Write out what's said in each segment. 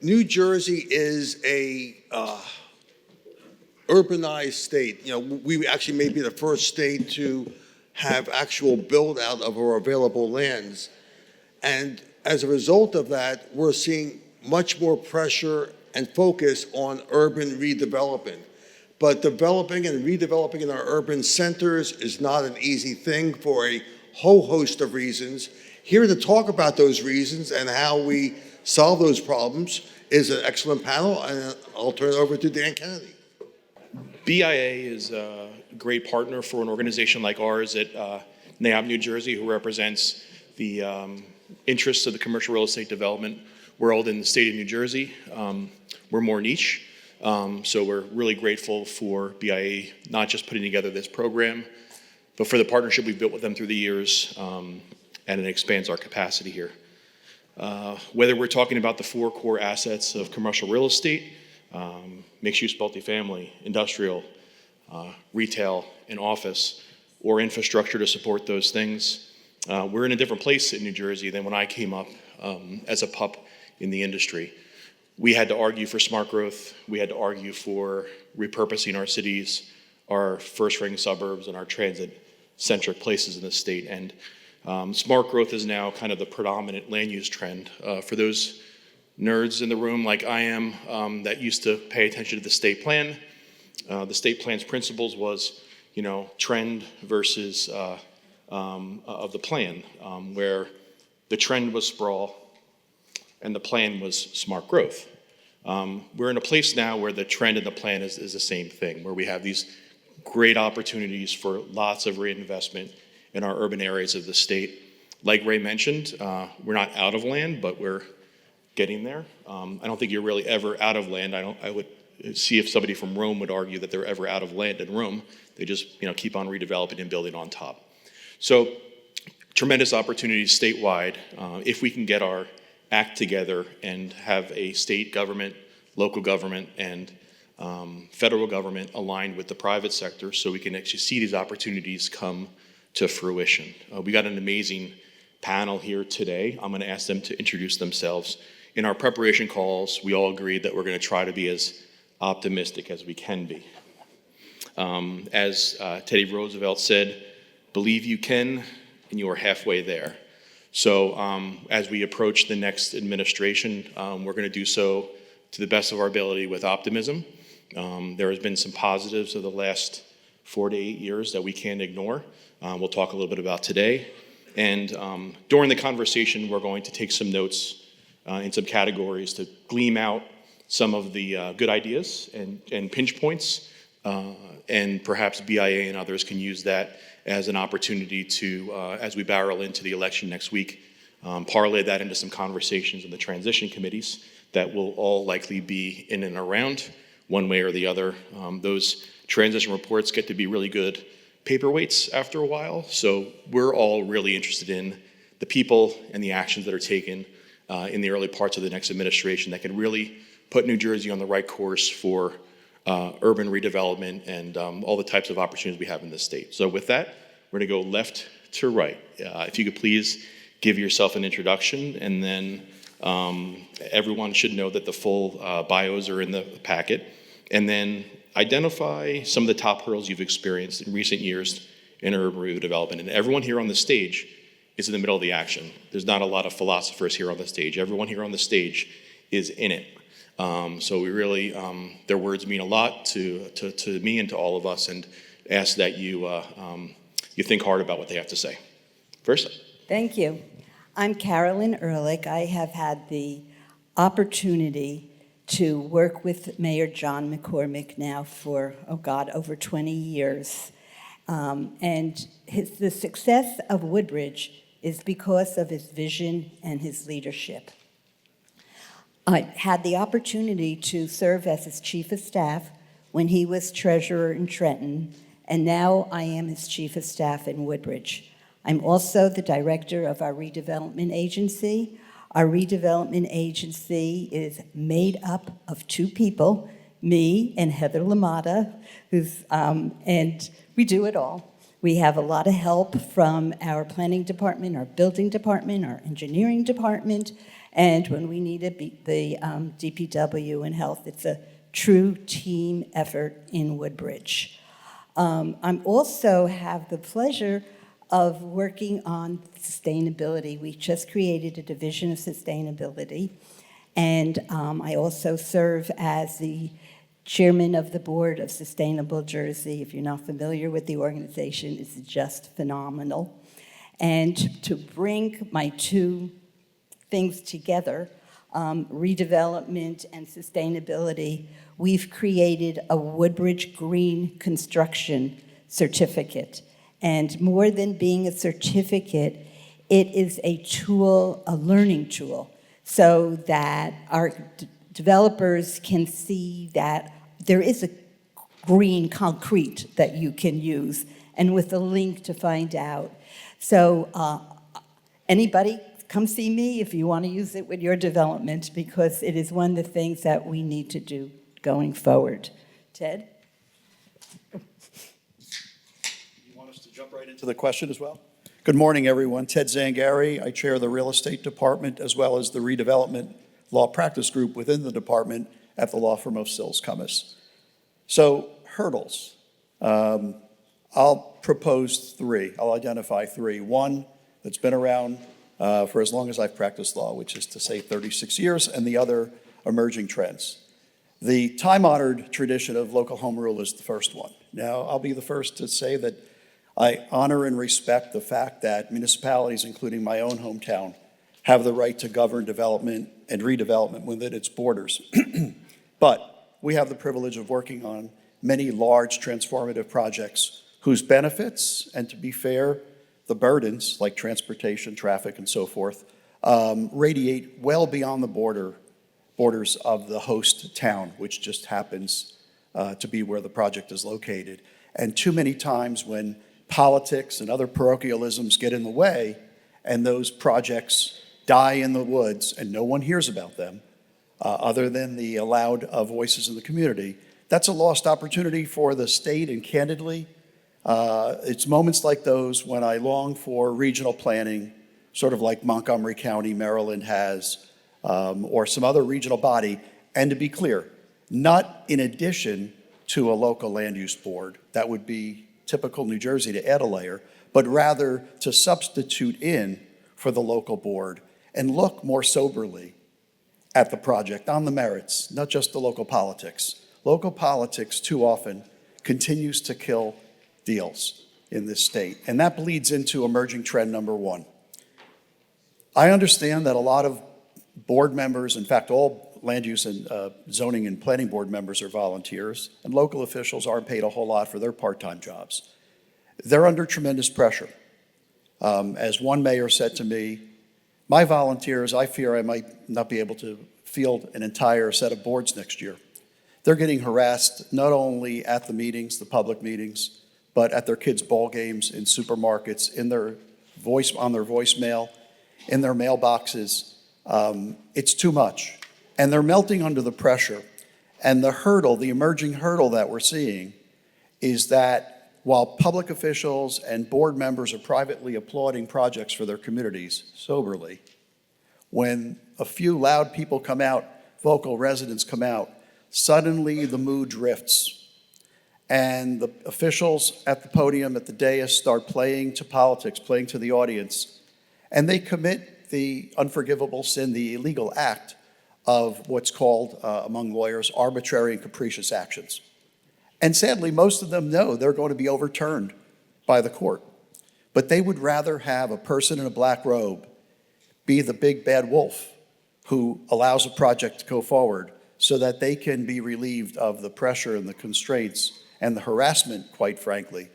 New Jersey is a urbanized state. We actually may be the first state to have actual build out of our available lands. And as a result of that, we're seeing much more pressure and focus on urban redevelopment. But developing and redeveloping in our urban centers is not an easy thing for a whole host of reasons. Here to talk about those reasons and how we solve those problems is an excellent panel, and I'll turn it over to Dan Kennedy. BIA is a great partner for an organization like ours at NAIOP, New Jersey, who represents the interests of the commercial real estate development world in the state of New Jersey. We're more niche, so we're really grateful for BIA not just putting together this program, but for the partnership we've built with them through the years, and it expands our capacity here. Whether we're talking about the 4 core assets of commercial real estate, mixed-use multifamily, industrial, retail, and office, or infrastructure to support those things, we're in a different place in New Jersey than when I came up as a pup in the industry. We had to argue for smart growth. We had to argue for repurposing our cities, our first-ring suburbs, and our transit-centric places in the state. And smart growth is now kind of the predominant land use trend. For those nerds in the room like I am that used to pay attention to the state plan, the state plan's principles was, trend versus of the plan, where the trend was sprawl and the plan was smart growth. We're in a place now where the trend and the plan is the same thing, where we have these great opportunities for lots of reinvestment in our urban areas of the state. Like Ray mentioned, we're not out of land, but we're getting there. I don't think you're really ever out of land. I would see if somebody from Rome would argue that they're ever out of land in Rome. They just keep on redeveloping and building on top. So tremendous opportunities statewide if we can get our act together and have a state government, local government, and federal government aligned with the private sector so we can actually see these opportunities come to fruition. We got an amazing panel here today. I'm going to ask them to introduce themselves. In our preparation calls, we all agreed that we're going to try to be as optimistic as we can be. As Teddy Roosevelt said, believe you can, and you are halfway there. So as we approach the next administration, we're going to do so to the best of our ability with optimism. There has been some positives of the last 4 to 8 years that we can't ignore. We'll talk a little bit about today. And during the conversation, we're going to take some notes in some categories to gleam out some of the good ideas and pinch points. And perhaps BIA and others can use that as an opportunity to, as we barrel into the election next week, parlay that into some conversations in the transition committees that will all likely be in and around one way or the other. Those transition reports get to be really good paperweights after a while, so we're all really interested in the people and the actions that are taken in the early parts of the next administration that can really put New Jersey on the right course for urban redevelopment and all the types of opportunities we have in this state. So with that, we're going to go left to right. If you could please give yourself an introduction, and then everyone should know that the full bios are in the packet, and then identify some of the top hurdles you've experienced in recent years in urban redevelopment. And everyone here on the stage is in the middle of the action. There's not a lot of philosophers here on the stage. Everyone here on the stage is in it. So we really, their words mean a lot to me and to all of us, and ask that you think hard about what they have to say. First. Thank you. I'm Caryn Ehrlich. I have had the opportunity to work with Mayor John McCormick now for, over 20 years. And the success of Woodbridge is because of his vision and his leadership. I had the opportunity to serve as his chief of staff when he was treasurer in Trenton, and now I am his chief of staff in Woodbridge. I'm also the director of our redevelopment agency. Our redevelopment agency is made up of 2 people, me and Heather Lamada, and we do it all. We have a lot of help from our planning department, our building department, our engineering department, And when we need the DPW and health, it's a true team effort in Woodbridge. I also have the pleasure of working on sustainability. We just created a division of sustainability, and I also serve as the chairman of the board of Sustainable Jersey. If you're not familiar with the organization, it's just phenomenal. And to bring my two things together, redevelopment and sustainability, we've created a Woodbridge Green Construction Certificate. And more than being a certificate, it is a tool, a learning tool, so that our developers can see that there is a green concrete that you can use, and with a link to find out. So anybody, come see me if you want to use it with your development, because it is one of the things that we need to do going forward. Ted? Jump right into the question as well. Good morning, everyone. Ted Zangari. I chair the real estate department as well as the redevelopment law practice group within the department at the law firm of Sills, Cummis. So, hurdles. I'll propose three. I'll identify three. One that's been around for as long as I've practiced law, which is to say 36 years, and the other, emerging trends. The time-honored tradition of local home rule is the first one. Now, I'll be the first to say that I honor and respect the fact that municipalities, including my own hometown, have the right to govern development and redevelopment within its borders. But we have the privilege of working on many large transformative projects whose benefits, and to be fair, the burdens, like transportation, traffic, and so forth, radiate well beyond the borders of the host town, which just happens to be where the project is located. And too many times when politics and other parochialisms get in the way, and those projects die in the woods and no one hears about them, other than the loud voices in the community, that's a lost opportunity for the state. And candidly, it's moments like those when I long for regional planning, sort of like Montgomery County, Maryland has, or some other regional body. And to be clear, not in addition to a local land use board. That would be typical New Jersey to add a layer, but rather to substitute in for the local board and look more soberly at the project on the merits, not just the local politics. Local politics too often continues to kill deals in this state, and that bleeds into emerging trend number one. I understand that a lot of board members, in fact, all land use and zoning and planning board members are volunteers, and local officials aren't paid a whole lot for their part-time jobs. They're under tremendous pressure. As one mayor said to me, my volunteers, I fear I might not be able to field an entire set of boards next year. They're getting harassed not only at the meetings, the public meetings, but at their kids' ball games, in supermarkets, in their on their voicemail, in their mailboxes. It's too much. And they're melting under the pressure. And the hurdle, the emerging hurdle that we're seeing is that while public officials and board members are privately applauding projects for their communities soberly, when a few loud people come out, vocal residents come out, suddenly the mood drifts. And the officials at the podium, at the dais, start playing to politics, playing to the audience. And they commit the unforgivable sin, the illegal act of what's called, among lawyers, arbitrary and capricious actions. And sadly, most of them know they're going to be overturned by the court. But they would rather have a person in a black robe be the big bad wolf who allows a project to go forward so that they can be relieved of the pressure and the constraints and the harassment, quite frankly,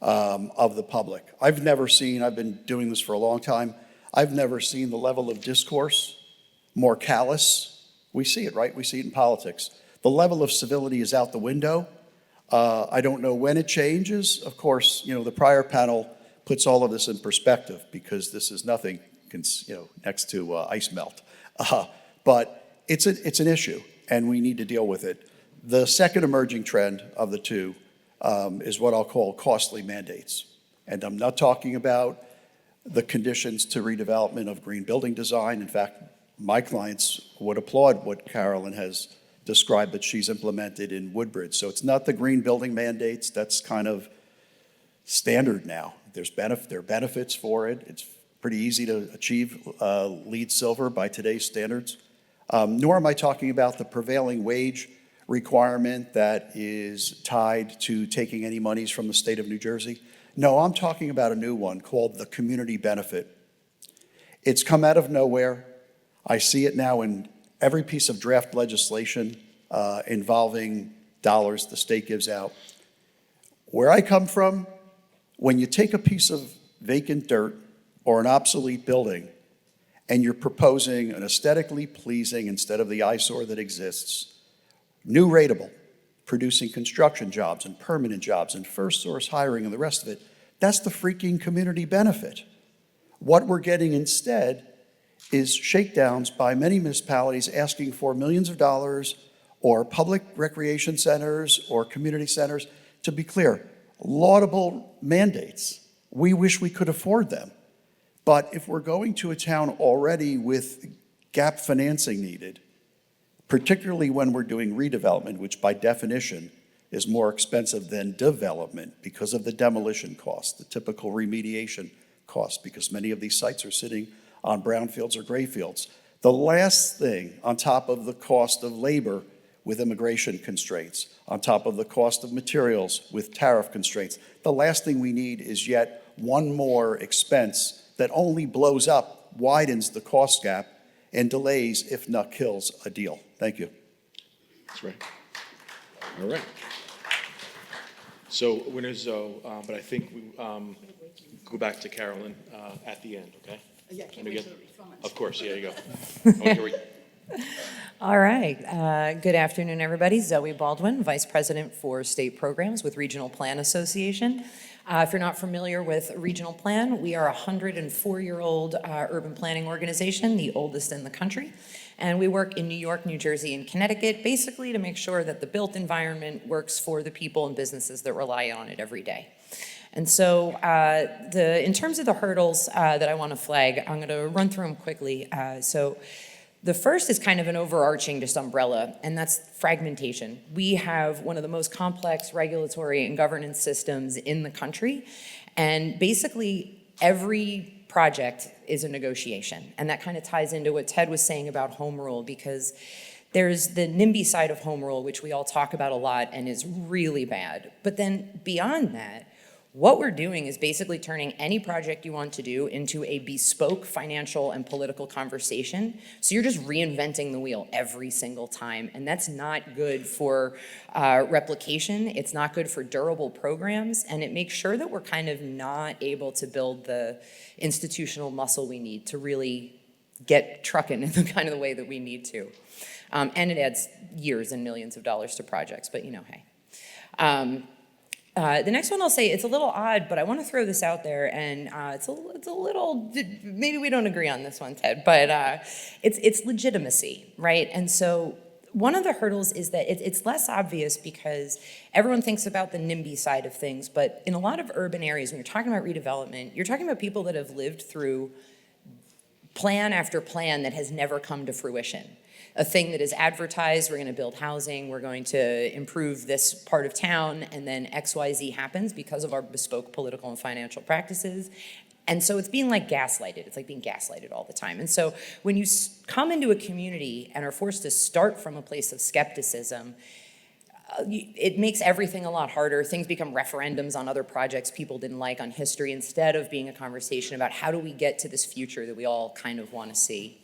of the public. I've been doing this for a long time, I've never seen the level of discourse more callous. We see it, right? We see it in politics. The level of civility is out the window. I don't know when it changes. Of course, the prior panel puts all of this in perspective because this is nothing, next to ice melt. But it's an issue, and we need to deal with it. The second emerging trend of the two is what I'll call costly mandates. And I'm not talking about the conditions to redevelopment of green building design. In fact, my clients would applaud what Carolyn has described that she's implemented in Woodbridge. So it's not the green building mandates, that's kind of standard now. There are benefits for it. It's pretty easy to achieve LEED Silver by today's standards. Nor am I talking about the prevailing wage requirement that is tied to taking any monies from the state of New Jersey. No, I'm talking about a new one called the community benefit. It's come out of nowhere. I see it now in every piece of draft legislation involving dollars the state gives out. Where I come from, when you take a piece of vacant dirt or an obsolete building and you're proposing an aesthetically pleasing instead of the eyesore that exists, new rateable, producing construction jobs and permanent jobs and first source hiring and the rest of it, that's the freaking community benefit. What we're getting instead is shakedowns by many municipalities asking for millions of dollars or public recreation centers or community centers. To be clear, laudable mandates. We wish we could afford them. But if we're going to a town already with gap financing needed, particularly when we're doing redevelopment, which by definition is more expensive than development because of the demolition cost, the typical remediation cost, because many of these sites are sitting on brownfields or gray fields. The last thing on top of the cost of labor with immigration constraints, on top of the cost of materials with tariff constraints, the last thing we need is yet one more expense that only blows up, widens the cost gap, and delays, if not kills, a deal. Thank you. That's right. All right. So winners, but I think we go back to Carolyn at the end, okay? Yeah, can't wait to respond. Of course, yeah, you go. All right. Good afternoon, everybody. Zoe Baldwin, Vice President for State Programs with Regional Plan Association. If you're not familiar with Regional Plan, we are a 104-year-old urban planning organization, the oldest in the country. And we work in New York, New Jersey, and Connecticut, basically to make sure that the built environment works for the people and businesses that rely on it every day. And so in terms of the hurdles that I want to flag, I'm going to run through them quickly. So the first is kind of an overarching just umbrella, and that's fragmentation. We have one of the most complex regulatory and governance systems in the country, and basically every project is a negotiation. And that kind of ties into what Ted was saying about home rule, because there's the NIMBY side of home rule, which we all talk about a lot and is really bad. But then beyond that, what we're doing is basically turning any project you want to do into a bespoke financial and political conversation. So you're just reinventing the wheel every single time. And that's not good for replication. It's not good for durable programs. And it makes sure that we're kind of not able to build the institutional muscle we need to really get trucking in the kind of the way that we need to. And it adds years and millions of dollars to projects, but you know, hey. The next one I'll say, it's a little odd, but I want to throw this out there, and it's a little, maybe we don't agree on this one, Ted, but it's legitimacy, right? And so one of the hurdles is that it's less obvious because everyone thinks about the NIMBY side of things, but in a lot of urban areas, when you're talking about redevelopment, you're talking about people that have lived through plan after plan that has never come to fruition. A thing that is advertised, we're going to build housing, we're going to improve this part of town, and then XYZ happens because of our bespoke political and financial practices. And so it's being like gaslighted. It's like being gaslighted all the time. And so when you come into a community and are forced to start from a place of skepticism, it makes everything a lot harder. Things become referendums on other projects people didn't like on history instead of being a conversation about how do we get to this future that we all kind of want to see.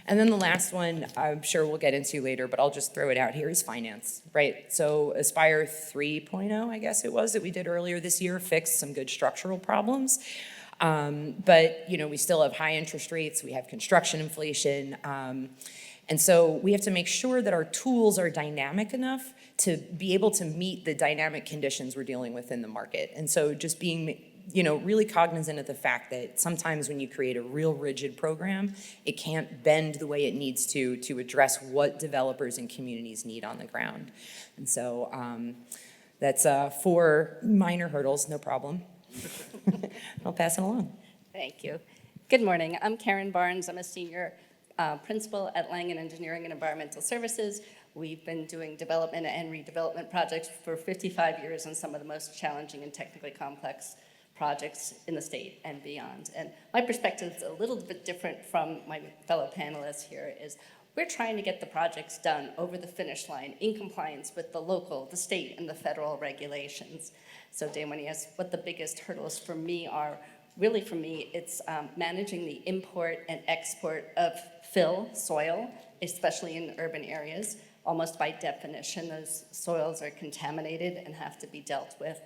And then the last one, I'm sure we'll get into later, but I'll just throw it out here, is finance, right? So Aspire 3.0, I guess it was, that we did earlier this year, fixed some good structural problems. But, you know, we still have high interest rates, we have construction inflation, and so we have to make sure that our tools are dynamic enough to be able to meet the dynamic conditions we're dealing with in the market. And so just being, you know, really cognizant of the fact that sometimes when you create a real rigid program, it can't bend the way it needs to address what developers and communities need on the ground. And so that's 4 minor hurdles, no problem. I'll pass it along. Thank you. Good morning. I'm Caryn Barnes. I'm a senior principal at Langan Engineering and Environmental Services. We've been doing development and redevelopment projects for 55 years on some of the most challenging and technically complex projects in the state and beyond. And my perspective is a little bit different from my fellow panelists here is we're trying to get the projects done over the finish line in compliance with the local, the state, and the federal regulations. So Dan, when you ask what the biggest hurdles for me are, really for me, it's managing the import and export of fill, soil, especially in urban areas. Almost by definition, those soils are contaminated and have to be dealt with.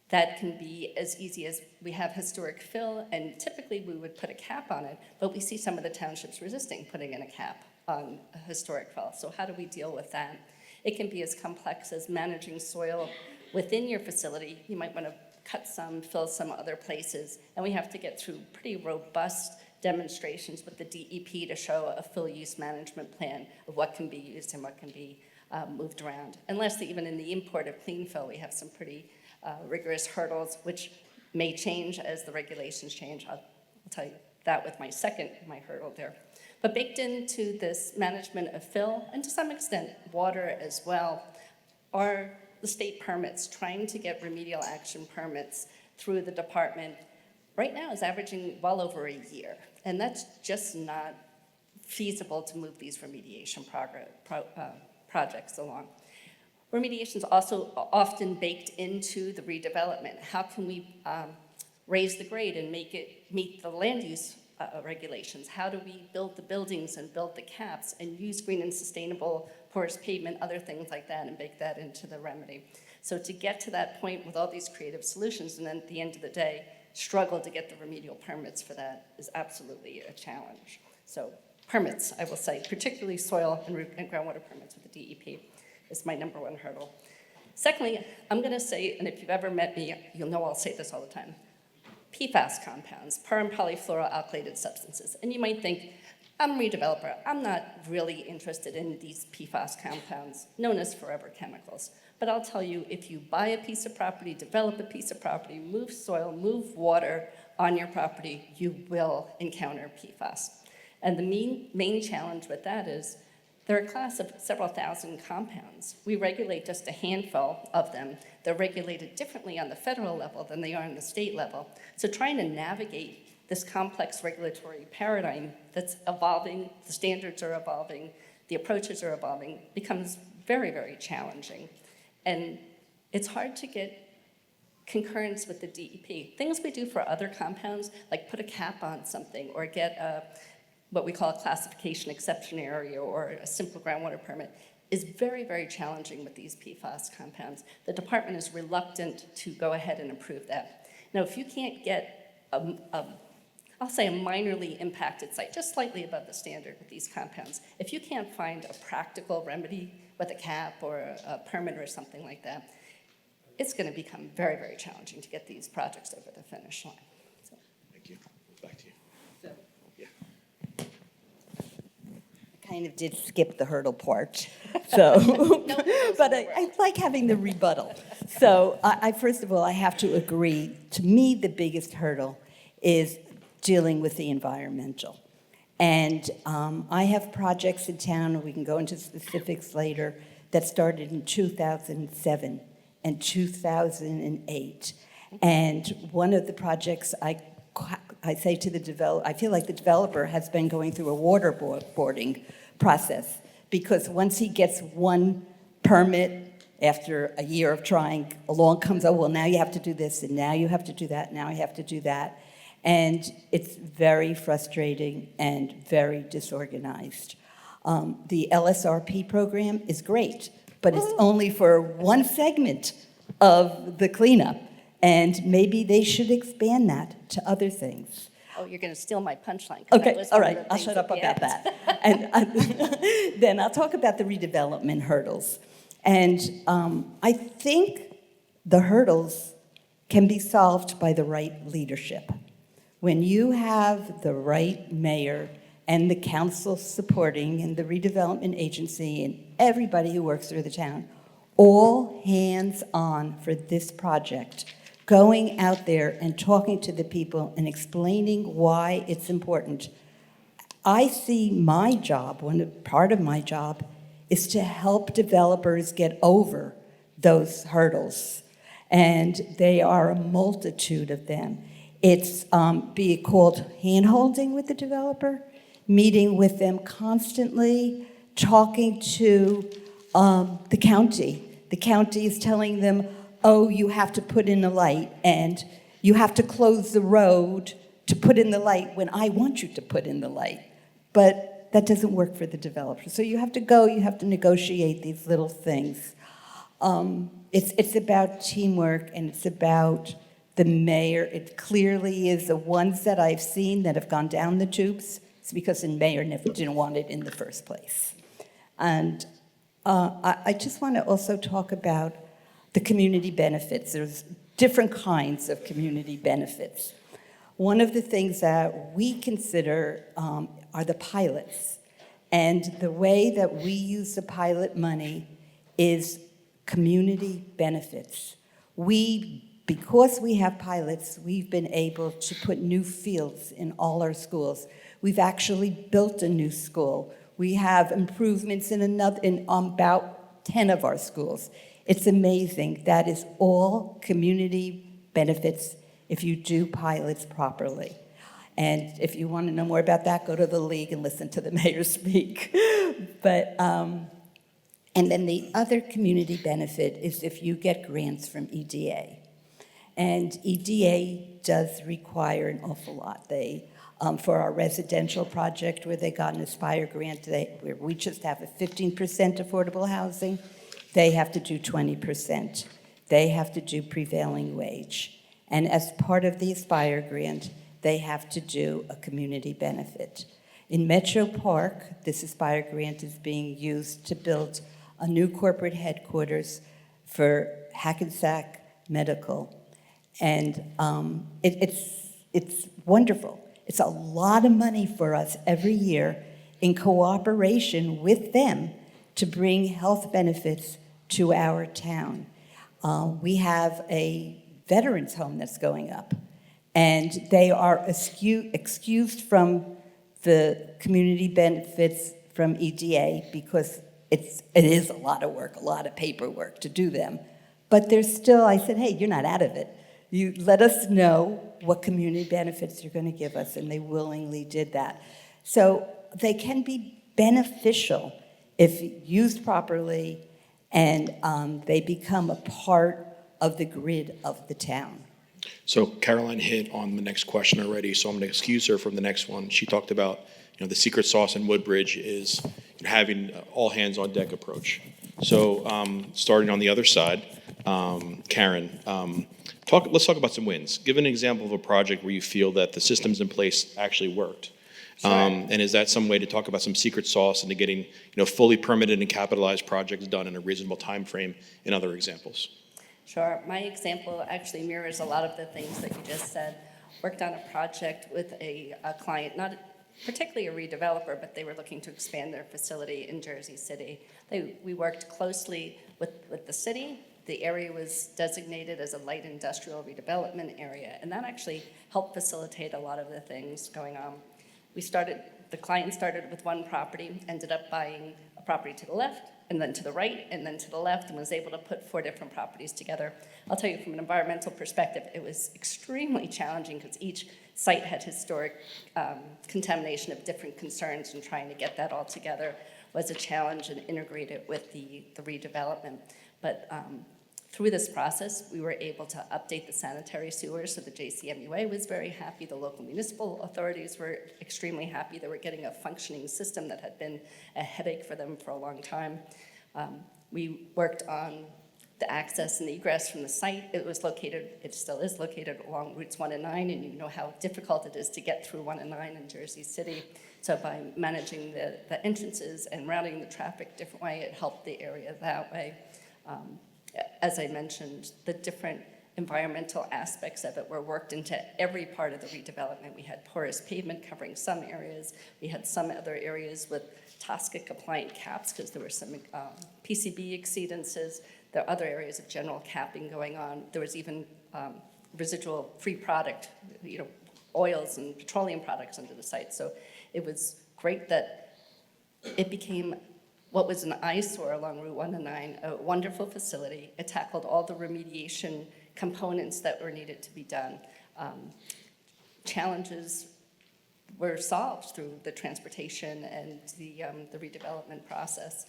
That can be as easy as we have historic fill, and typically we would put a cap on it, but we see some of the townships resisting putting in a cap on a historic fill. So how do we deal with that? It can be as complex as managing soil within your facility. You might want to cut some, fill some other places, and we have to get through pretty robust demonstrations with the DEP to show a full use management plan of what can be used and what can be moved around. And lastly, even in the import of clean fill, we have some pretty rigorous hurdles, which may change as the regulations change. I'll tell you that with my hurdle there. But baked into this management of fill, and to some extent water as well, are the state permits. Trying to get remedial action permits through the department right now is averaging well over a year. And that's just not feasible to move these remediation projects along. Remediation is also often baked into the redevelopment. How can we raise the grade and make it meet the land use regulations? How do we build the buildings and build the caps and use green and sustainable porous pavement, other things like that, and bake that into the remedy? So to get to that point with all these creative solutions, and then at the end of the day, struggle to get the remedial permits for that is absolutely a challenge. So permits, I will say, particularly soil and groundwater permits with the DEP is my number one hurdle. Secondly, I'm gonna say, and if you've ever met me, you'll know I'll say this all the time, PFAS compounds, per and polyfluoroalkylated substances. And you might think, I'm a redeveloper, I'm not really interested in these PFAS compounds, known as forever chemicals. But I'll tell you, if you buy a piece of property, develop a piece of property, move soil, move water on your property, you will encounter PFAS. And the main challenge with that is they're a class of several thousand compounds. We regulate just a handful of them. They're regulated differently on the federal level than they are on the state level. So trying to navigate this complex regulatory paradigm that's evolving, the standards are evolving, the approaches are evolving, becomes very, very challenging. And it's hard to get concurrence with the DEP. Things we do for other compounds, like put a cap on something or get what we call a classification exception area or a simple groundwater permit, is very, very challenging with these PFAS compounds. The department is reluctant to go ahead and approve that. Now, if you can't get I'll say a minorly impacted site, just slightly above the standard with these compounds, if you can't find a practical remedy with a cap or a permit or something like that, it's going to become very, very challenging to get these projects over the finish line. So. Thank you. Back to you. So. Yeah. I kind of did skip the hurdle part, so, but I like having the rebuttal. So I first of all, I have to agree, to me, the biggest hurdle is dealing with the environmental. And I have projects in town, and we can go into specifics later, that started in 2007 and 2008. And one of the projects I say to the developer, I feel like the developer has been going through a waterboarding process, because once he gets one permit, after a year of trying, along comes, oh, well, now you have to do this, and now you have to do that, now you have to do that. And it's very frustrating and very disorganized. The LSRP program is great, but it's only for one segment of the cleanup. And maybe they should expand that to other things. Oh, you're going to steal my punchline. 'Cause that Okay, was all one of right, the I'll things shut up we about asked. that. And then I'll talk about the redevelopment hurdles. And I think the hurdles can be solved by the right leadership. When you have the right mayor and the council supporting and the redevelopment agency and everybody who works through the town, all hands on for this project, going out there and talking to the people and explaining why it's important. I see my job, part of my job, is to help developers get over those hurdles. And they are a multitude of them. It's be it called hand-holding with the developer, meeting with them constantly, talking to the county. The county is telling them, oh, you have to put in a light, and you have to close the road to put in the light when I want you to put in the light. But that doesn't work for the developer. So you have to negotiate these little things. It's about teamwork, and it's about the mayor. It clearly is the ones that I've seen that have gone down the tubes. It's because the mayor never didn't want it in the first place. And I just want to also talk about the community benefits. There's different kinds of community benefits. One of the things that we consider are the pilots. And the way that we use the pilot money is community benefits. Because we have pilots, we've been able to put new fields in all our schools. We've actually built a new school. We have improvements in about 10 of our schools. It's amazing. That is all community benefits if you do pilots properly. And if you want to know more about that, go to the league and listen to the mayor speak. And then the other community benefit is if you get grants from EDA. And EDA does require an awful lot. For our residential project where they got an Aspire grant, where we just have a 15% affordable housing, they have to do 20%. They have to do prevailing wage. And as part of the Aspire grant, they have to do a community benefit. In Metro Park, this Aspire grant is being used to build a new corporate headquarters for Hackensack Medical. And it's wonderful. It's a lot of money for us every year in cooperation with them to bring health benefits to our town. We have a veterans home that's going up, and they are excused from the community benefits from EDA because it is a lot of work, a lot of paperwork to do them. But there's still, I said, hey, you're not out of it. You let us know what community benefits you're going to give us, and they willingly did that. So they can be beneficial if used properly, and they become a part of the grid of the town. So Caroline hit on the next question already, so I'm going to excuse her from the next one. She talked about, the secret sauce in Woodbridge is having all hands on deck approach. So starting on the other side, Caryn, let's talk about some wins. Give an example of a project where you feel that the systems in place actually worked. Sure. And is that some way to talk about some secret sauce into getting fully permitted and capitalized projects done in a reasonable time frame in other examples? Sure. My example actually mirrors a lot of the things that you just said. Worked on a project with a client, not particularly a redeveloper, but they were looking to expand their facility in Jersey City. We worked closely with the city. The area was designated as a light industrial redevelopment area, and that actually helped facilitate a lot of the things going on. The client started with one property, ended up buying a property to the left, and then to the right, and then to the left, and was able to put 4 different properties together. I'll tell you from an environmental perspective, it was extremely challenging because each site had historic contamination of different concerns, and trying to get that all together was a challenge and integrate it with the redevelopment. But through this process, we were able to update the sanitary sewers, so the JCMUA was very happy. The local municipal authorities were extremely happy. They were getting a functioning system that had been a headache for them for a long time. We worked on the access and egress from the site. It still is located along routes 1 and 9, and you know how difficult it is to get through 1 and 9 in Jersey City. So by managing the entrances and routing the traffic a different way, it helped the area that way. As I mentioned, the different environmental aspects of it were worked into every part of the redevelopment. We had porous pavement covering some areas. We had some other areas with TSCA-compliant caps because there were some PCB exceedances. There are other areas of general capping going on. There was even residual free product, oils and petroleum products under the site. So it was great that it became what was an eyesore along Route 109, a wonderful facility. It tackled all the remediation components that were needed to be done. Challenges were solved through the transportation and the redevelopment process.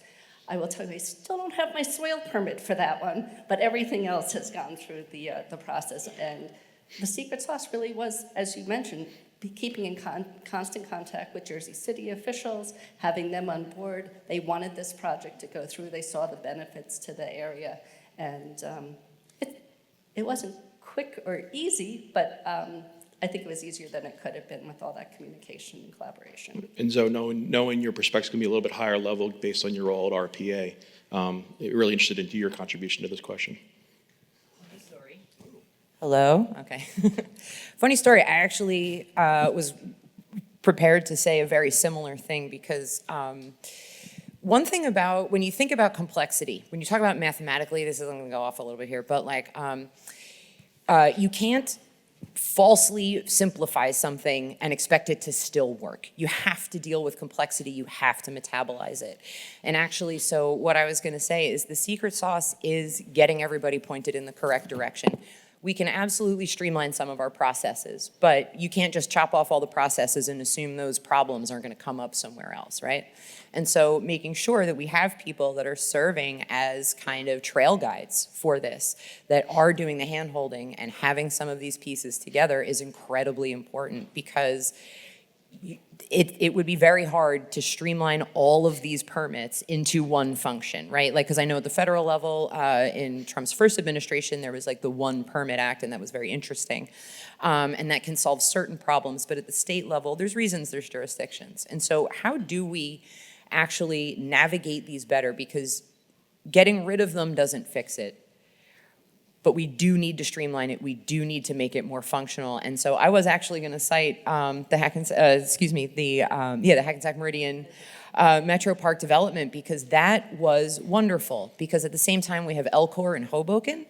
I will tell you, I still don't have my soil permit for that one, but everything else has gone through the process. And the secret sauce really was, as you mentioned, keeping in constant contact with Jersey City officials, having them on board. They wanted this project to go through. They saw the benefits to the area. And it wasn't quick or easy, but I think it was easier than it could have been with all that communication and collaboration. And so knowing your perspective can be a little bit higher level based on your role at RPA, really interested into your contribution to this question. Hello? Okay. Funny story, I actually was prepared to say a very similar thing because one thing about, when you think about complexity, when you talk about mathematically, this is going to go off a little bit here, but like you can't falsely simplify something and expect it to still work. You have to deal with complexity, you have to metabolize it. And actually, so what I was going to say is the secret sauce is getting everybody pointed in the correct direction. We can absolutely streamline some of our processes, but you can't just chop off all the processes and assume those problems aren't going to come up somewhere else, right? And so making sure that we have people that are serving as kind of trail guides for this, that are doing the hand-holding and having some of these pieces together is incredibly important because it would be very hard to streamline all of these permits into one function, right? Like, because I know at the federal level, in Trump's first administration, there was like the One Permit Act, and that was very interesting. And that can solve certain problems, but at the state level, there's reasons, there's jurisdictions. And so how do we actually navigate these better? Because getting rid of them doesn't fix it. But we do need to streamline it. We do need to make it more functional. And so I was actually going to cite the Hackensack Meridian Metro Park development because that was wonderful. Because at the same time we have Elkhor and Hoboken.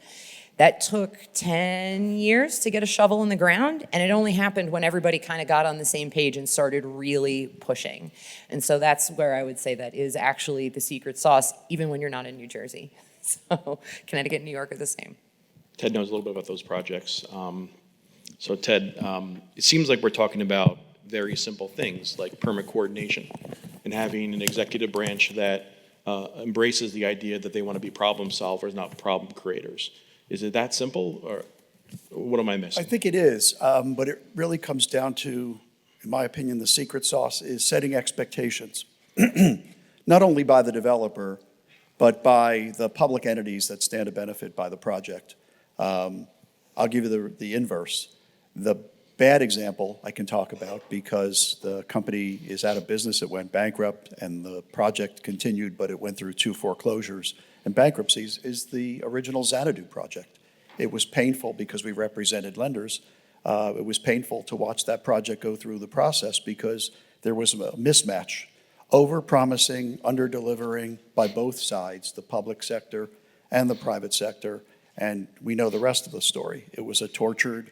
That took 10 years to get a shovel in the ground, and it only happened when everybody kind of got on the same page and started really pushing. And so that's where I would say that is actually the secret sauce, even when you're not in New Jersey. So Connecticut and New York are the same. Ted knows a little bit about those projects. So Ted, it seems like we're talking about very simple things like permit coordination and having an executive branch that embraces the idea that they want to be problem solvers, not problem creators. Is it that simple, or what am I missing? I think it is, but it really comes down to, in my opinion, the secret sauce is setting expectations, not only by the developer, but by the public entities that stand to benefit by the project. I'll give you the inverse. The bad example I can talk about because the company is out of business, it went bankrupt, and the project continued, but it went through 2 foreclosures and bankruptcies, is the original Xanadu project. It was painful because we represented lenders. It was painful to watch that project go through the process because there was a mismatch, over-promising, under-delivering by both sides, the public sector and the private sector. And we know the rest of the story. There's a tortured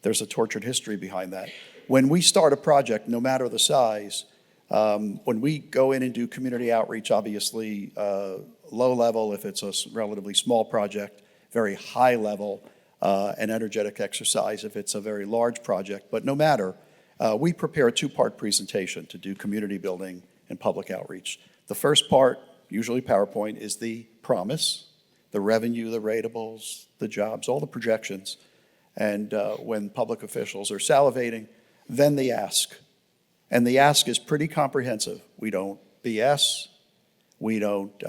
history behind that. When we start a project, no matter the size, when we go in and do community outreach, obviously low level if it's a relatively small project, very high level and energetic exercise if it's a very large project. But no matter, we prepare a 2-part presentation to do community building and public outreach. The first part, usually PowerPoint, is the promise, the revenue, the ratables, the jobs, all the projections. And when public officials are salivating, then the ask. And the ask is pretty comprehensive. We don't BS. We don't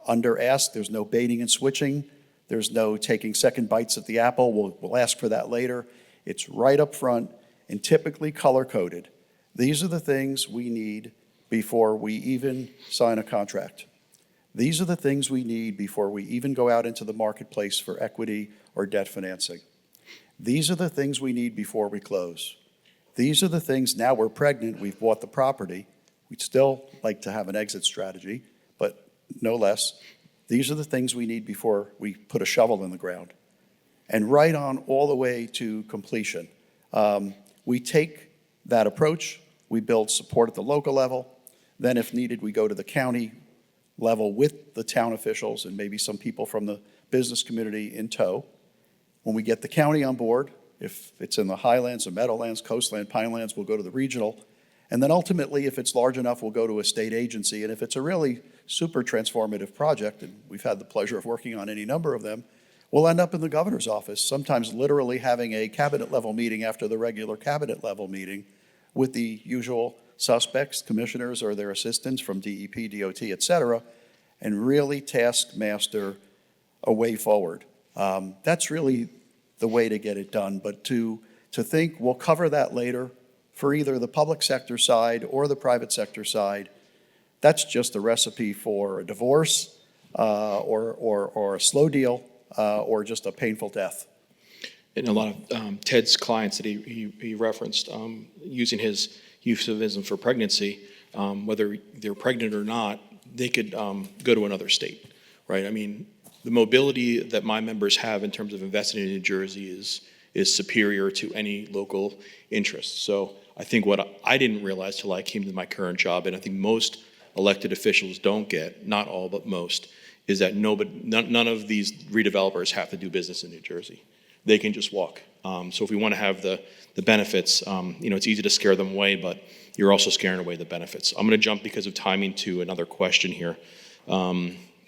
under-ask. There's no baiting and switching. There's no taking second bites at the apple. We'll ask for that later. It's right up front and typically color-coded. These are the things we need before we even sign a contract. These are the things we need before we even go out into the marketplace for equity or debt financing. These are the things we need before we close. These are the things, now we're pregnant, we've bought the property. We'd still like to have an exit strategy, but no less. These are the things we need before we put a shovel in the ground. And right on all the way to completion. We take that approach, we build support at the local level, Then if needed, we go to the county level with the town officials and maybe some people from the business community in tow. When we get the county on board, if it's in the highlands, the meadowlands, coastland, pinelands, we'll go to the regional. And then ultimately, if it's large enough, we'll go to a state agency. And if it's a really super transformative project, and we've had the pleasure of working on any number of them, we'll end up in the governor's office, sometimes literally having a cabinet level meeting after the regular cabinet level meeting with the usual suspects, commissioners or their assistants from DEP, DOT, et cetera, and really taskmaster a way forward. That's really the way to get it done. But to think we'll cover that later for either the public sector side or the private sector side, that's just a recipe for a divorce or a slow deal or just a painful death. And a lot of Ted's clients that he referenced, using his euphemism for pregnancy, whether they're pregnant or not, they could go to another state, right? I mean, the mobility that my members have in terms of investing in New Jersey is superior to any local interest. So I think what I didn't realize till I came to my current job, and I think most elected officials don't get, not all, but most, is that none of these redevelopers have to do business in New Jersey. They can just walk. So if we want to have the benefits, it's easy to scare them away, but you're also scaring away the benefits. I'm going to jump because of timing to another question here.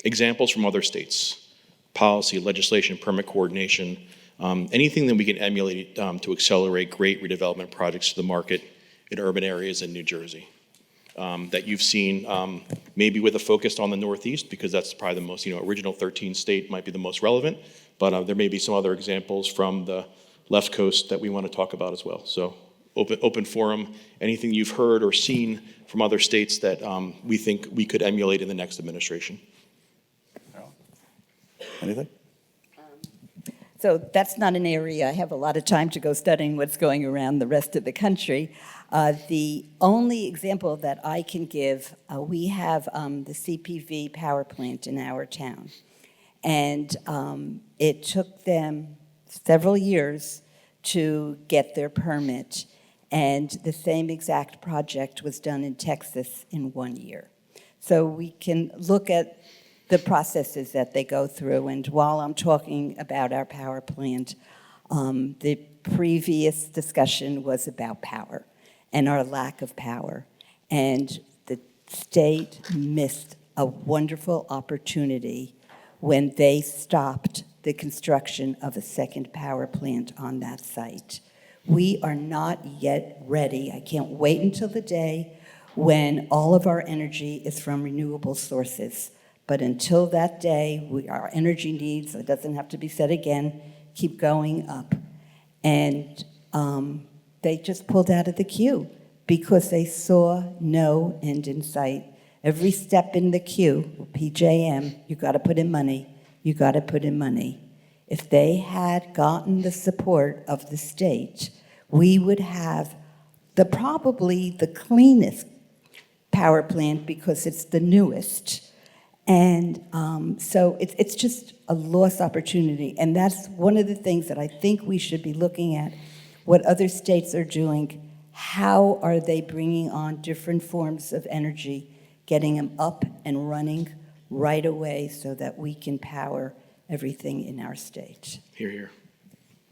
Examples from other states, policy, legislation, permit coordination, anything that we can emulate to accelerate great redevelopment projects to the market in urban areas in New Jersey that you've seen, maybe with a focus on the Northeast, because that's probably the most, original 13 state might be the most relevant, but there may be some other examples from the left coast that we want to talk about as well. So open forum, anything you've heard or seen from other states that we think we could emulate in the next administration. Anything? So that's not an area I have a lot of time to go studying what's going around the rest of the country. The only example that I can give, we have the CPV power plant in our town. And it took them several years to get their permit. And the same exact project was done in Texas in 1 year. So we can look at the processes that they go through. And while I'm talking about our power plant, the previous discussion was about power and our lack of power. And the state missed a wonderful opportunity when they stopped the construction of a second power plant on that site. We are not yet ready. I can't wait until the day when all of our energy is from renewable sources. But until that day, our energy needs, it doesn't have to be said again, keep going up. And they just pulled out of the queue because they saw no end in sight. Every step in the queue, PJM, you got to put in money, you got to put in money. If they had gotten the support of the state, we would have probably the cleanest power plant because it's the newest. And so it's just a lost opportunity. And that's one of the things that I think we should be looking at, what other states are doing. How are they bringing on different forms of energy, getting them up and running right away so that we can power everything in our state? Hear, hear.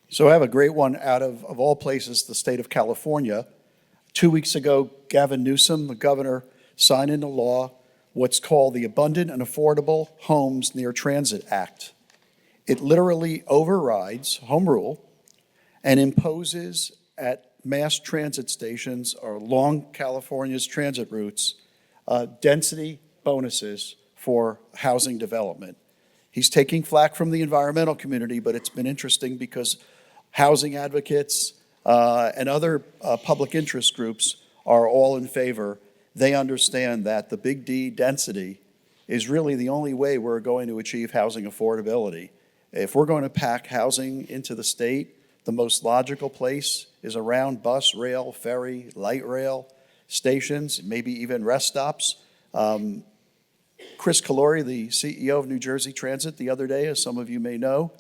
So I have a great one out of all places, the state of California. 2 weeks ago, Gavin Newsom, the governor, signed into law what's called the Abundant and Affordable Homes Near Transit Act. It literally overrides home rule and imposes at mass transit stations or along California's transit routes density bonuses for housing development. He's taking flack from the environmental community, but it's been interesting because housing advocates and other public interest groups are all in favor. They understand that the big D density is really the only way we're going to achieve housing affordability. If we're going to pack housing into the state, the most logical place is around bus, rail, ferry, light rail stations, maybe even rest stops. Chris Calori, the CEO of New Jersey Transit, the other day, as some of you may know,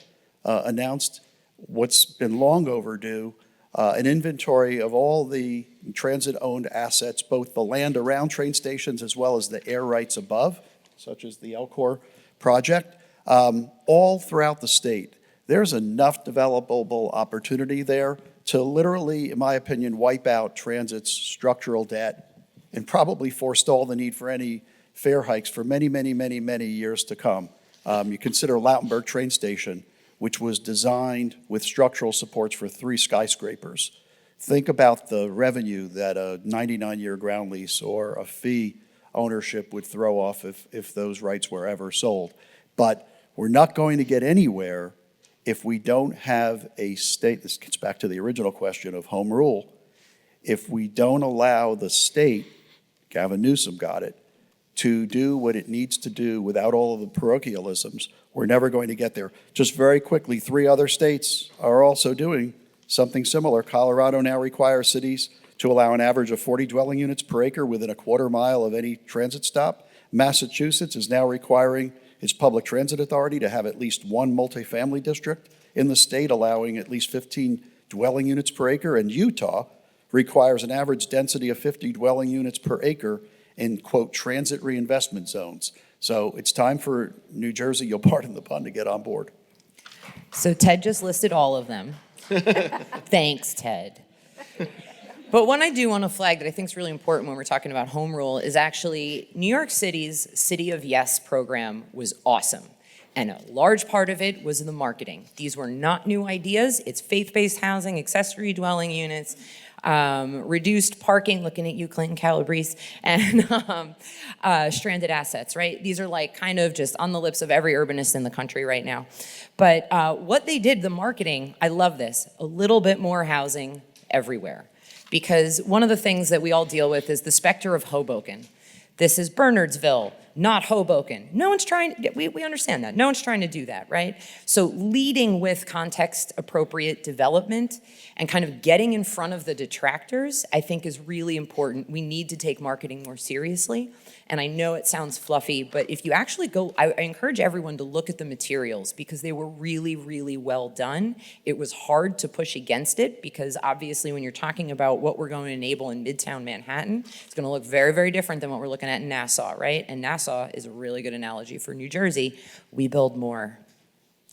announced what's been long overdue, an inventory of all the transit-owned assets, both the land around train stations as well as the air rights above, such as the Elcor project, all throughout the state. There's enough developable opportunity there to literally, in my opinion, wipe out transit's structural debt and probably forestall the need for any fare hikes for many, many, many, many years to come. You consider Lautenberg train station, which was designed with structural supports for 3 skyscrapers. Think about the revenue that a 99-year ground lease or a fee ownership would throw off if those rights were ever sold. But we're not going to get anywhere if we don't have a state, this gets back to the original question of home rule, if we don't allow the state, Gavin Newsom got it, to do what it needs to do without all of the parochialisms, we're never going to get there. Just very quickly, 3 other states are also doing something similar. Colorado now requires cities to allow an average of 40 dwelling units per acre within a quarter mile of any transit stop. Massachusetts is now requiring its public transit authority to have at least 1 multifamily district in the state, allowing at least 15 dwelling units per acre. And Utah requires an average density of 50 dwelling units per acre in, quote, transit reinvestment zones. So it's time for New Jersey, you'll pardon the pun, to get on board. So Ted just listed all of them. Thanks, Ted. But one I do want to flag that I think is really important when we're talking about home rule is actually New York City's City of Yes program was awesome. And a large part of it was the marketing. These were not new ideas. It's faith-based housing, accessory dwelling units, reduced parking, looking at you, Clinton Calabrese, and stranded assets, right? These are like kind of just on the lips of every urbanist in the country right now. But what they did, the marketing, I love this, a little bit more housing everywhere. Because one of the things that we all deal with is the specter of Hoboken. This is Bernardsville, not Hoboken. No one's trying, we understand that. No one's trying to do that, right? So leading with context-appropriate development and kind of getting in front of the detractors, I think is really important. We need to take marketing more seriously. And I know it sounds fluffy, but if you actually go, I encourage everyone to look at the materials because they were really, really well done. It was hard to push against it because obviously when you're talking about what we're going to enable in Midtown Manhattan, it's going to look very, very different than what we're looking at in Nassau, right? And Nassau is a really good analogy for New Jersey. We build more.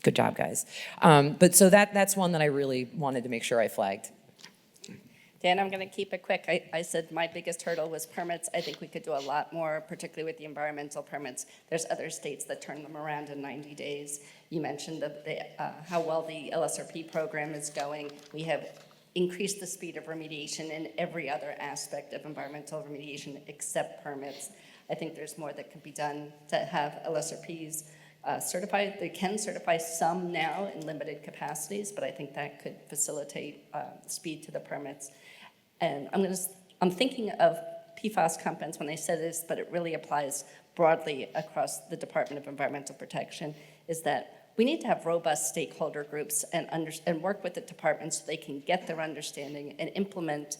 Good job, guys. But so that's one that I really wanted to make sure I flagged. Dan, I'm going to keep it quick. I said my biggest hurdle was permits. I think we could do a lot more, particularly with the environmental permits. There's other states that turn them around in 90 days. You mentioned how well the LSRP program is going. We have increased the speed of remediation in every other aspect of environmental remediation except permits. I think there's more that could be done to have LSRPs certified. They can certify some now in limited capacities, but I think that could facilitate speed to the permits. And I'm thinking of PFAS compounds when I said this, but it really applies broadly across the Department of Environmental Protection, is that we need to have robust stakeholder groups and work with the department so they can get their understanding and implement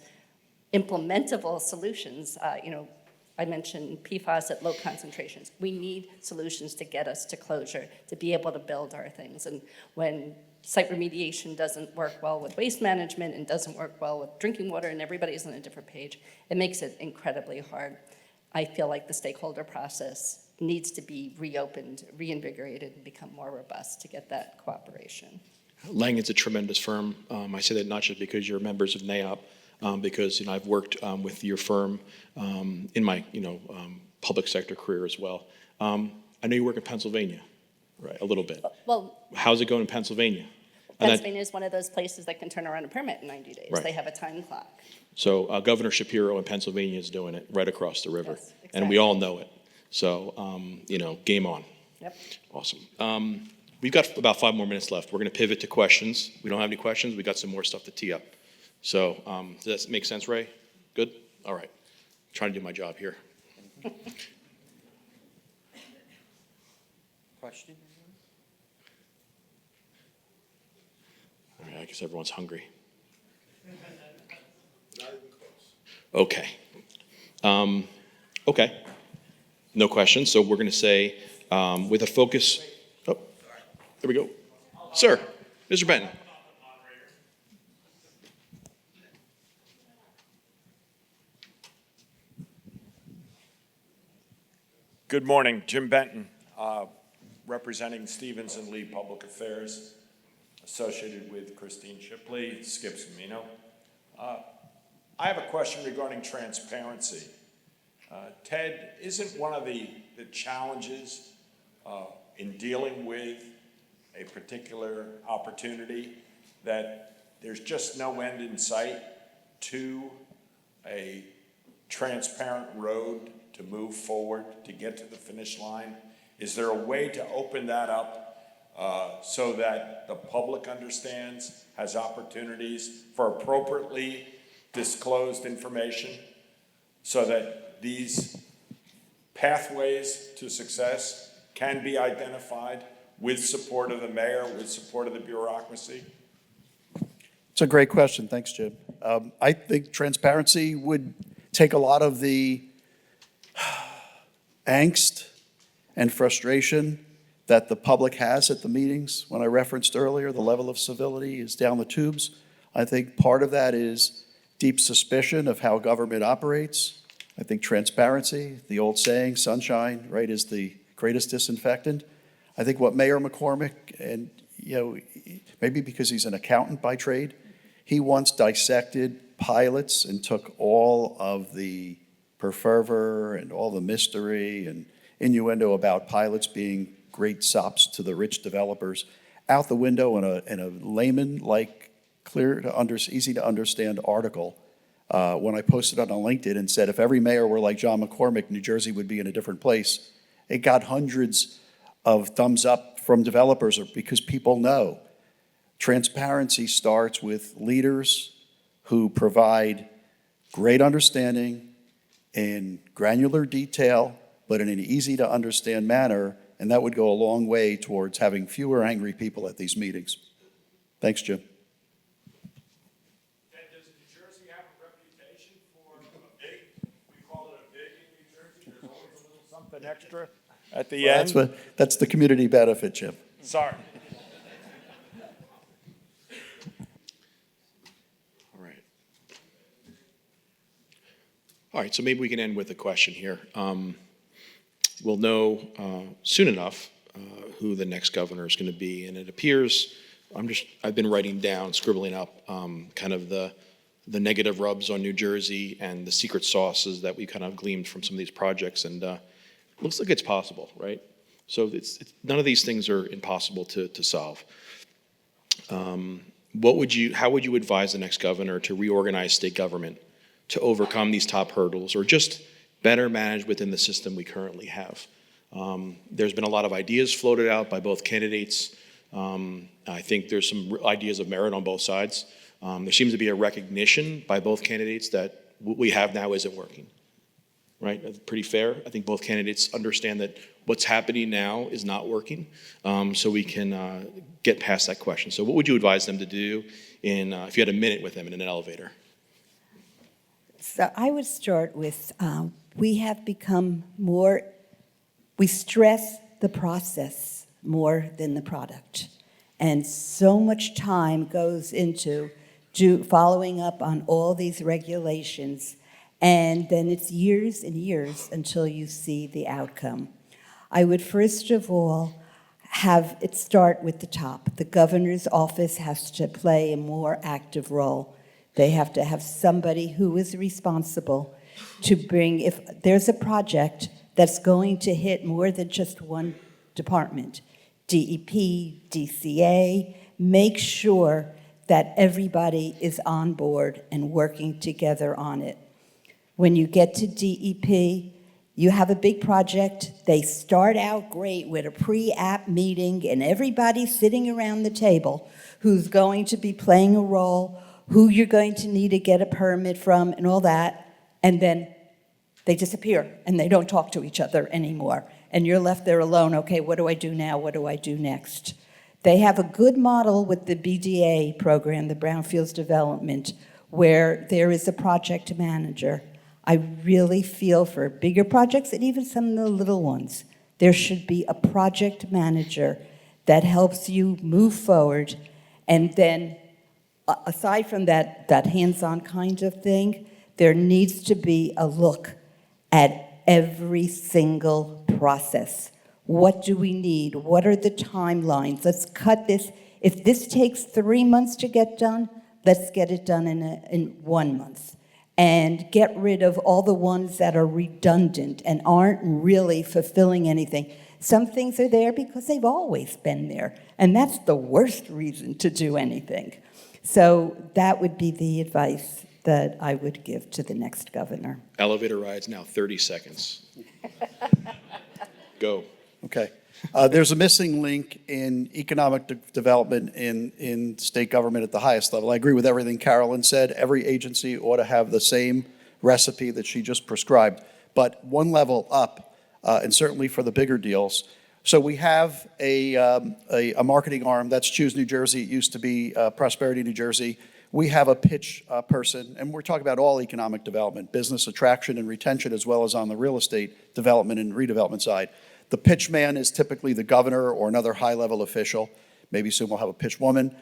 implementable solutions. I mentioned PFAS at low concentrations. We need solutions to get us to closure, to be able to build our things. And when site remediation doesn't work well with waste management and doesn't work well with drinking water and everybody's on a different page, it makes it incredibly hard. I feel like the stakeholder process needs to be reopened, reinvigorated, and become more robust to get that cooperation. Langan's a tremendous firm. I say that not just because you're members of NAIOP, because I've worked with your firm in my public sector career as well. I know you work in Pennsylvania, right? A little bit. Well, how's it going in Pennsylvania? Pennsylvania is one of those places that can turn around a permit in 90 days. Right. They have a time clock. So Governor Shapiro in Pennsylvania is doing it right across the river, Yes, exactly. and we all know it. So game on. Yep. Awesome. We've got about 5 more minutes left. We're going to pivot to questions. We don't have any questions. We got some more stuff to tee up. So does that make sense, Ray? Good? All right. I'm trying to do my job here. Question? All right, I guess everyone's hungry. Okay. Okay. No questions. So we're going to say with a focus. Oh, there we go. Sir, Mr. Benton. Good morning, Jim Benton, representing Stevens and Lee Public Affairs, associated with Christine Shipley, Skip Semino. I have a question regarding transparency. Ted, isn't one of the challenges in dealing with a particular opportunity that there's just no end in sight to a transparent road to move forward, to get to the finish line? Is there a way to open that up so that the public understands, has opportunities for appropriately disclosed information, so that these pathways to success can be identified with support of the mayor, with support of the bureaucracy? It's a great question. Thanks, Jim. I think transparency would take a lot of the angst and frustration that the public has at the meetings. When I referenced earlier, the level of civility is down the tubes. I think part of that is deep suspicion of how government operates. I think transparency, the old saying, sunshine, right, is the greatest disinfectant. I think what Mayor McCormick, and maybe because he's an accountant by trade, he once dissected pilots and took all of the fervor and all the mystery and innuendo about pilots being great sops to the rich developers out the window in a layman-like, easy to understand article when I posted it on LinkedIn and said, if every mayor were like John McCormick, New Jersey would be in a different place. It got hundreds of thumbs up from developers because people know transparency starts with leaders who provide great understanding in granular detail, but in an easy to understand manner, and that would go a long way towards having fewer angry people at these meetings. Thanks, Jim. And does New Jersey have a reputation for a big, we call it a big in New Jersey, there's always a little something extra at the end? That's the community benefit, Jim. Sorry. All right, so maybe we can end with a question here. We'll know soon enough who the next governor is going to be, and it appears, I've been writing down, scribbling up kind of the negative rubs on New Jersey and the secret sauces that we kind of gleaned from some of these projects, and looks like it's possible, right? So none of these things are impossible to solve. How would you advise the next governor to reorganize state government to overcome these top hurdles, or just better manage within the system we currently have? There's been a lot of ideas floated out by both candidates. I think there's some ideas of merit on both sides. There seems to be a recognition by both candidates that what we have now isn't working, right? That's pretty fair. I think both candidates understand that what's happening now is not working, so we can get past that question. So what would you advise them to do if you had a minute with them in an elevator? So I would start with, we have become we stress the process more than the product. And so much time goes into following up on all these regulations, and then it's years and years until you see the outcome. I would first of all have it start with the top. The governor's office has to play a more active role. They have to have somebody who is responsible to bring, if there's a project that's going to hit more than just one department, DEP, DCA, make sure that everybody is on board and working together on it. When you get to DEP, you have a big project. They start out great with a pre-app meeting and everybody sitting around the table who's going to be playing a role, who you're going to need to get a permit from and all that, and then they disappear and they don't talk to each other anymore. And you're left there alone, okay, what do I do now? What do I do next? They have a good model with the BDA program, the Brownfields Development, where there is a project manager. I really feel for bigger projects and even some of the little ones, there should be a project manager that helps you move forward. And then aside from that hands-on kind of thing, there needs to be a look at every single process. What do we need? What are the timelines? Let's cut this. If this takes 3 months to get done, let's get it done in 1 month. And get rid of all the ones that are redundant and aren't really fulfilling anything. Some things are there because they've always been there, and that's the worst reason to do anything. So that would be the advice that I would give to the next governor. Elevator rides now 30 seconds. Go. Okay. There's a missing link in economic development in state government at the highest level. I agree with everything Carolyn said. Every agency ought to have the same recipe that she just prescribed, but one level up, and certainly for the bigger deals. So we have a marketing arm. That's Choose New Jersey. It used to be Prosperity New Jersey. We have a pitch person, and we're talking about all economic development, business attraction and retention, as well as on the real estate development and redevelopment side. The pitch man is typically the governor or another high-level official. Maybe soon we'll have a pitch woman.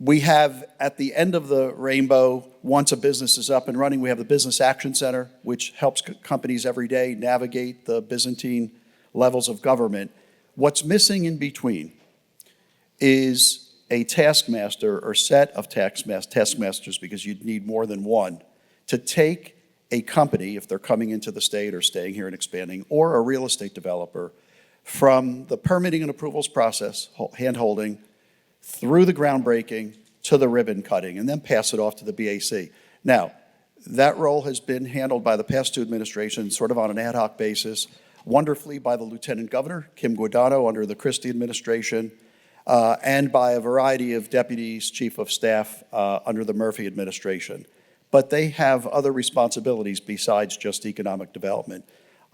We have, at the end of the rainbow, once a business is up and running, we have the Business Action Center, which helps companies every day navigate the Byzantine levels of government. What's missing in between is a taskmaster or set of taskmasters, because you'd need more than one, to take a company, if they're coming into the state or staying here and expanding, or a real estate developer, from the permitting and approvals process, hand-holding, through the groundbreaking to the ribbon cutting, and then pass it off to the BAC. Now, that role has been handled by the past two administrations sort of on an ad hoc basis, wonderfully by the Lieutenant Governor, Kim Guadagno, under the Christie administration, and by a variety of deputies, chief of staff under the Murphy administration. But they have other responsibilities besides just economic development.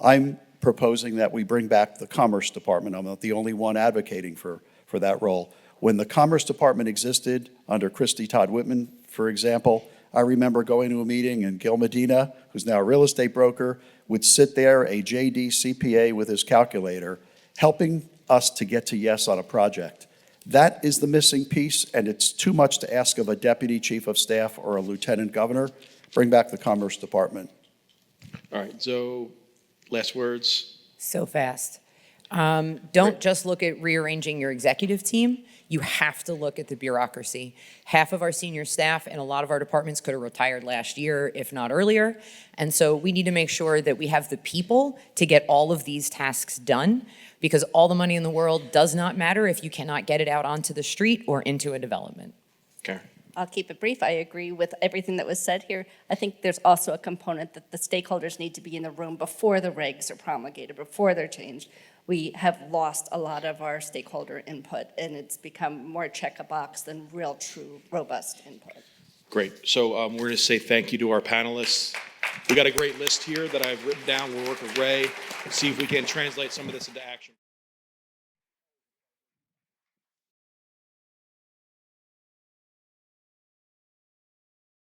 I'm proposing that we bring back the Commerce Department. I'm not the only one advocating for that role. When the Commerce Department existed under Christie Todd Whitman, for example, I remember going to a meeting and Gil Medina, who's now a real estate broker, would sit there, a JD CPA with his calculator, helping us to get to yes on a project. That is the missing piece, and it's too much to ask of a deputy chief of staff or a lieutenant governor. Bring back the Commerce Department. All right, so last words. So fast. Don't just look at rearranging your executive team. You have to look at the bureaucracy. Half of our senior staff and a lot of our departments could have retired last year, if not earlier. And so we need to make sure that we have the people to get all of these tasks done, because all the money in the world does not matter if you cannot get it out onto the street or into a development. Okay. I'll keep it brief. I agree with everything that was said here. I think there's also a component that the stakeholders need to be in the room before the regs are promulgated, before they're changed. We have lost a lot of our stakeholder input, and it's become more check a box than real, true, robust input. Great. So we're going to say thank you to our panelists. We got a great list here that I've written down. We'll work with Ray, see if we can translate some of this into action.